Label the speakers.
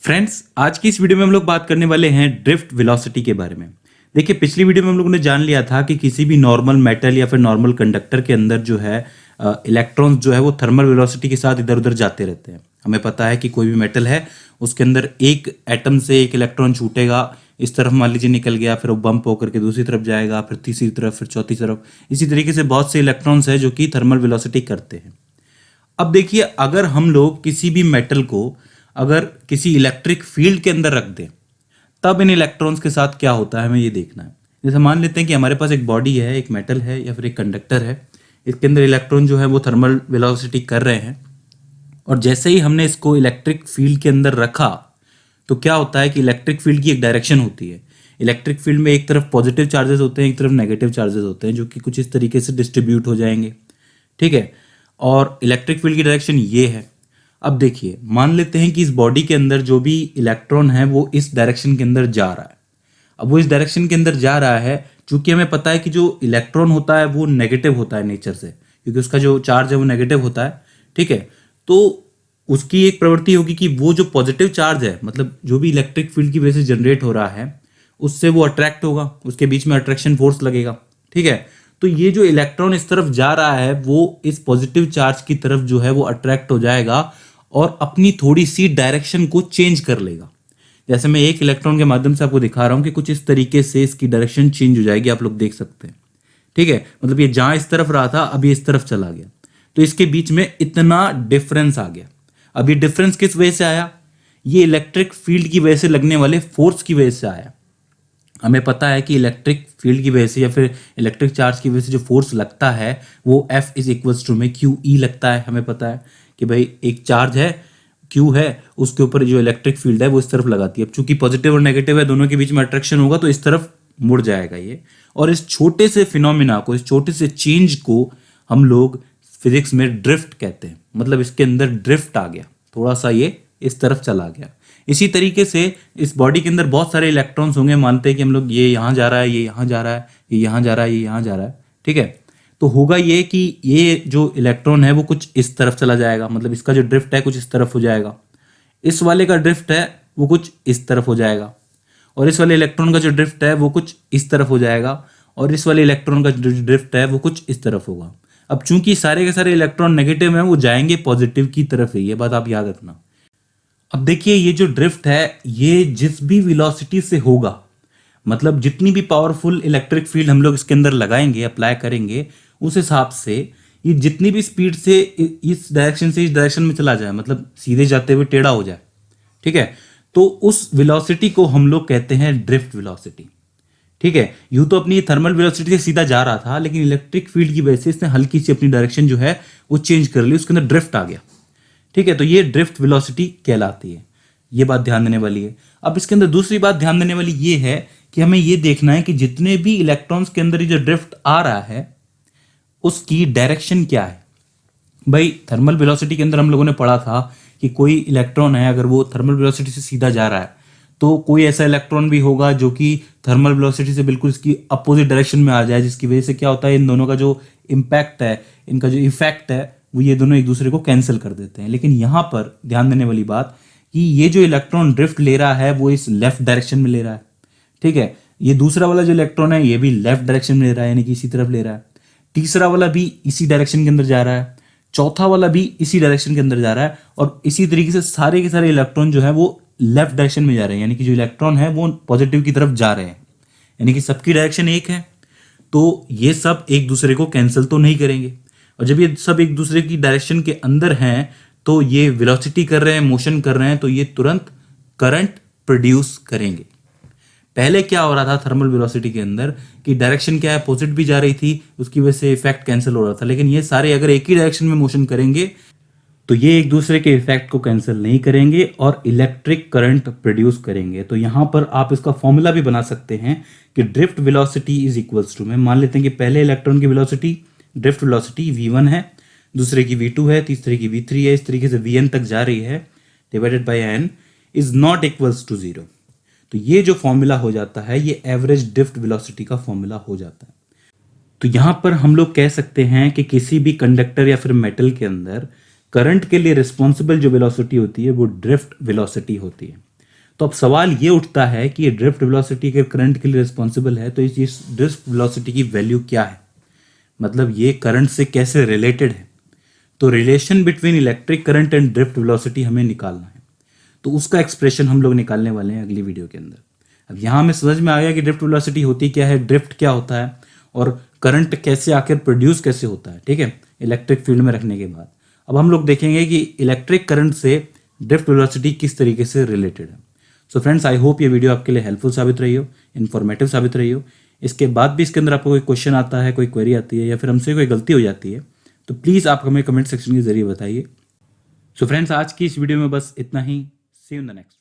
Speaker 1: Friends, आज की इस वीडियो में हम लोग बात करने वाले हैं ड्रिफ्ट वेलोसिटी के बारे में। देखिए, पिछली वीडियो में हम लोगों ने जान लिया था कि किसी भी नॉर्मल मेटल या फिर नॉर्मल कंडक्टर के अंदर जो है इलेक्ट्रॉन्स जो है वो थर्मल वेलोसिटी के साथ इधर उधर जाते रहते हैं। हमें पता है कि कोई भी मेटल है उसके अंदर एक एटम से एक इलेक्ट्रॉन छूटेगा, इस तरफ मान लीजिए निकल गया, फिर वो बम्प होकर के दूसरी तरफ जाएगा, फिर तीसरी तरफ, फिर चौथी तरफ। इसी तरीके से बहुत से इलेक्ट्रॉन्स हैं जो कि थर्मल वेलोसिटी करते हैं। अब देखिए, अगर हम लोग किसी भी मेटल को अगर किसी इलेक्ट्रिक फील्ड के अंदर रख दें, तब इन इलेक्ट्रॉन्स के साथ क्या होता है हमें ये देखना है। जैसे मान लेते हैं कि हमारे पास एक बॉडी है, एक मेटल है या फिर एक कंडक्टर है। इसके अंदर इलेक्ट्रॉन जो है वो थर्मल वेलोसिटी कर रहे हैं, और जैसे ही हमने इसको इलेक्ट्रिक फील्ड के अंदर रखा तो क्या होता है कि इलेक्ट्रिक फील्ड की एक डायरेक्शन होती है। इलेक्ट्रिक फील्ड में एक तरफ पॉजिटिव चार्जेस होते हैं, एक तरफ नेगेटिव चार्जेस होते हैं, जो कि कुछ इस तरीके से डिस्ट्रीब्यूट हो जाएंगे, ठीक है। और इलेक्ट्रिक फील्ड की डायरेक्शन ये है। अब देखिए, मान लेते हैं कि इस बॉडी के अंदर जो भी इलेक्ट्रॉन है वो इस डायरेक्शन के अंदर जा रहा है। अब वो इस डायरेक्शन के अंदर जा रहा है, चूंकि हमें पता है कि जो इलेक्ट्रॉन होता है वो नेगेटिव होता है नेचर से, क्योंकि उसका जो चार्ज है वो नेगेटिव होता है, ठीक है। तो उसकी एक प्रवृत्ति होगी कि वो जो पॉजिटिव चार्ज है, मतलब जो भी इलेक्ट्रिक फील्ड की वजह से जनरेट हो रहा है, उससे वो अट्रैक्ट होगा, उसके बीच में अट्रैक्शन फोर्स लगेगा, ठीक है। तो ये जो इलेक्ट्रॉन इस तरफ जा रहा है वो इस पॉजिटिव चार्ज की तरफ जो है वो अट्रैक्ट हो जाएगा और अपनी थोड़ी सी डायरेक्शन को चेंज कर लेगा। जैसे मैं एक इलेक्ट्रॉन के माध्यम से आपको दिखा रहा हूं कि कुछ इस तरीके से इसकी डायरेक्शन चेंज हो जाएगी, आप लोग देख सकते हैं, ठीक है। मतलब ये जहां इस तरफ रहा था अब ये इस तरफ चला गया, तो इसके बीच में इतना डिफरेंस आ गया। अब ये डिफरेंस किस वजह से आया? ये इलेक्ट्रिक फील्ड की वजह से लगने वाले फोर्स की वजह से आया। हमें पता है कि इलेक्ट्रिक फील्ड की वजह से या फिर इलेक्ट्रिक चार्ज की वजह से जो फोर्स लगता है वो F इज इक्वल्स टू में QE लगता है। हमें पता है कि भाई एक चार्ज है, Q है, उसके ऊपर जो इलेक्ट्रिक फील्ड है वो इस तरफ लगाती है। अब चूंकि पॉजिटिव और नेगेटिव है, दोनों के बीच में अट्रैक्शन होगा तो इस तरफ मुड़ जाएगा ये। और इस छोटे से फिनोमिना को, इस छोटे से चेंज को हम लोग फिजिक्स में ड्रिफ्ट कहते हैं। मतलब इसके अंदर ड्रिफ्ट आ गया, थोड़ा सा ये इस तरफ चला गया। इसी तरीके से इस बॉडी के अंदर बहुत सारे इलेक्ट्रॉन्स होंगे। मानते हैं कि हम लोग ये यहाँ जा रहा है, ये यहाँ जा रहा है, ये यहाँ जा रहा है, ये यहाँ जा रहा है, ठीक है। तो होगा ये कि ये जो इलेक्ट्रॉन है वो कुछ इस तरफ चला जाएगा, मतलब इसका जो ड्रिफ्ट है कुछ इस तरफ हो जाएगा। इस वाले का ड्रिफ्ट है वो कुछ इस तरफ हो जाएगा, और इस वाले इलेक्ट्रॉन का जो ड्रिफ्ट है वो कुछ इस तरफ हो जाएगा, और इस वाले इलेक्ट्रॉन का जो ड्रिफ्ट है वो कुछ इस तरफ होगा। अब चूंकि सारे के सारे इलेक्ट्रॉन नेगेटिव हैं, वो जाएंगे पॉजिटिव की तरफ ही, ये बात आप याद रखना। अब देखिए, ये जो ड्रिफ्ट है ये जिस भी वेलोसिटी से होगा, मतलब जितनी भी पावरफुल इलेक्ट्रिक फील्ड हम लोग इसके अंदर लगाएंगे, अप्लाई करेंगे, उस हिसाब से ये जितनी भी स्पीड से इस डायरेक्शन से इस डायरेक्शन में चला जाए, मतलब सीधे जाते हुए टेढ़ा हो जाए, ठीक है, तो उस वेलोसिटी को हम लोग कहते हैं ड्रिफ्ट वेलोसिटी, ठीक है। यूं तो अपनी थर्मल वेलोसिटी से सीधा जा रहा था, लेकिन इलेक्ट्रिक फील्ड की वजह से इसने हल्की सी अपनी डायरेक्शन जो है वो चेंज कर ली, उसके अंदर ड्रिफ्ट आ गया, ठीक है। तो ये ड्रिफ्ट वेलोसिटी कहलाती है। ये बात ध्यान देने वाली है। अब इसके अंदर दूसरी बात ध्यान देने वाली ये है कि हमें ये देखना है कि जितने भी इलेक्ट्रॉन्स के अंदर ये जो ड्रिफ्ट आ रहा है उसकी डायरेक्शन क्या है। भाई, थर्मल वेलोसिटी के अंदर हम लोगों ने पढ़ा था कि कोई इलेक्ट्रॉन है, अगर वो थर्मल वेलोसिटी से सीधा जा रहा है तो कोई ऐसा इलेक्ट्रॉन भी होगा जो कि थर्मल वेलोसिटी से बिल्कुल इसकी अपोजिट डायरेक्शन में आ जाए, जिसकी वजह से क्या होता है, इन दोनों का जो इम्पैक्ट है, इनका जो इफेक्ट है, वो ये दोनों एक दूसरे को कैंसिल कर देते हैं। लेकिन यहाँ पर ध्यान देने वाली बात कि ये जो इलेक्ट्रॉन ड्रिफ्ट ले रहा है वो इस लेफ्ट डायरेक्शन में ले रहा है, ठीक है। ये दूसरा वाला जो इलेक्ट्रॉन है ये भी लेफ्ट डायरेक्शन में ले रहा है, यानी कि इसी तरफ ले रहा है। तीसरा वाला भी इसी डायरेक्शन के अंदर जा रहा है, चौथा वाला भी इसी डायरेक्शन के अंदर जा रहा है, और इसी तरीके से सारे के सारे इलेक्ट्रॉन जो है वो लेफ्ट डायरेक्शन में जा रहे हैं, यानी कि जो इलेक्ट्रॉन है वो पॉजिटिव की तरफ जा रहे हैं, यानी कि सबकी डायरेक्शन एक है। तो ये सब एक दूसरे को कैंसिल तो नहीं करेंगे, और जब ये सब एक दूसरे की डायरेक्शन के अंदर हैं तो ये वेलोसिटी कर रहे हैं, मोशन कर रहे हैं, तो ये तुरंत करंट प्रोड्यूस करेंगे। पहले क्या हो रहा था थर्मल वेलोसिटी के अंदर कि डायरेक्शन क्या है, अपोजिट भी जा रही थी, उसकी वजह से इफेक्ट कैंसिल हो रहा था। लेकिन ये सारे अगर एक ही डायरेक्शन में मोशन करेंगे तो ये एक दूसरे के इफेक्ट को कैंसिल नहीं करेंगे और इलेक्ट्रिक करंट प्रोड्यूस करेंगे। तो यहाँ पर आप इसका फॉर्मूला भी बना सकते हैं कि drift velocity is equals to में, मान लेते हैं कि पहले इलेक्ट्रॉन की वेलोसिटी, ड्रिफ्ट वेलोसिटी v1 है, दूसरे की v2 है, तीसरे की v3 है, इस तरीके से vn तक जा रही है, divided by n is not equals to 0। तो ये जो फॉर्मूला हो जाता है ये एवरेज ड्रिफ्ट वेलोसिटी का फॉर्मूला हो जाता है। तो यहां पर हम लोग कह सकते हैं कि किसी भी कंडक्टर या फिर मेटल के अंदर करंट के लिए रिस्पॉन्सिबल जो वेलोसिटी होती है वो ड्रिफ्ट वेलोसिटी होती है। तो अब सवाल ये उठता है कि ये ड्रिफ्ट वेलोसिटी के करंट के लिए रिस्पॉन्सिबल है, तो इस ड्रिफ्ट वेलोसिटी की वैल्यू क्या है, मतलब ये करंट से कैसे रिलेटेड है। तो relation between electric current and drift velocity हमें निकालना है, तो उसका एक्सप्रेशन हम लोग निकालने वाले हैं अगली वीडियो के अंदर। अब यहाँ हमें समझ में आ गया कि ड्रिफ्ट वेलोसिटी होती क्या है, ड्रिफ्ट क्या होता है, और करंट कैसे आकर प्रोड्यूस कैसे होता है, ठीक है, इलेक्ट्रिक फील्ड में रखने के बाद। अब हम लोग देखेंगे कि इलेक्ट्रिक करंट से ड्रिफ्ट वेलोसिटी किस तरीके से रिलेटेड है। सो फ्रेंड्स, आई होप ये वीडियो आपके लिए हेल्पफुल साबित रही हो, इन्फॉर्मेटिव साबित रही हो। इसके बाद भी इसके अंदर आपको कोई क्वेश्चन आता है, कोई क्वेरी आती है, या फिर हमसे कोई गलती हो जाती है, तो प्लीज़ आप हमें कमेंट सेक्शन के जरिए बताइए। सो फ्रेंड्स, आज की इस वीडियो में बस इतना ही। सी यू इन द नेक्स्ट।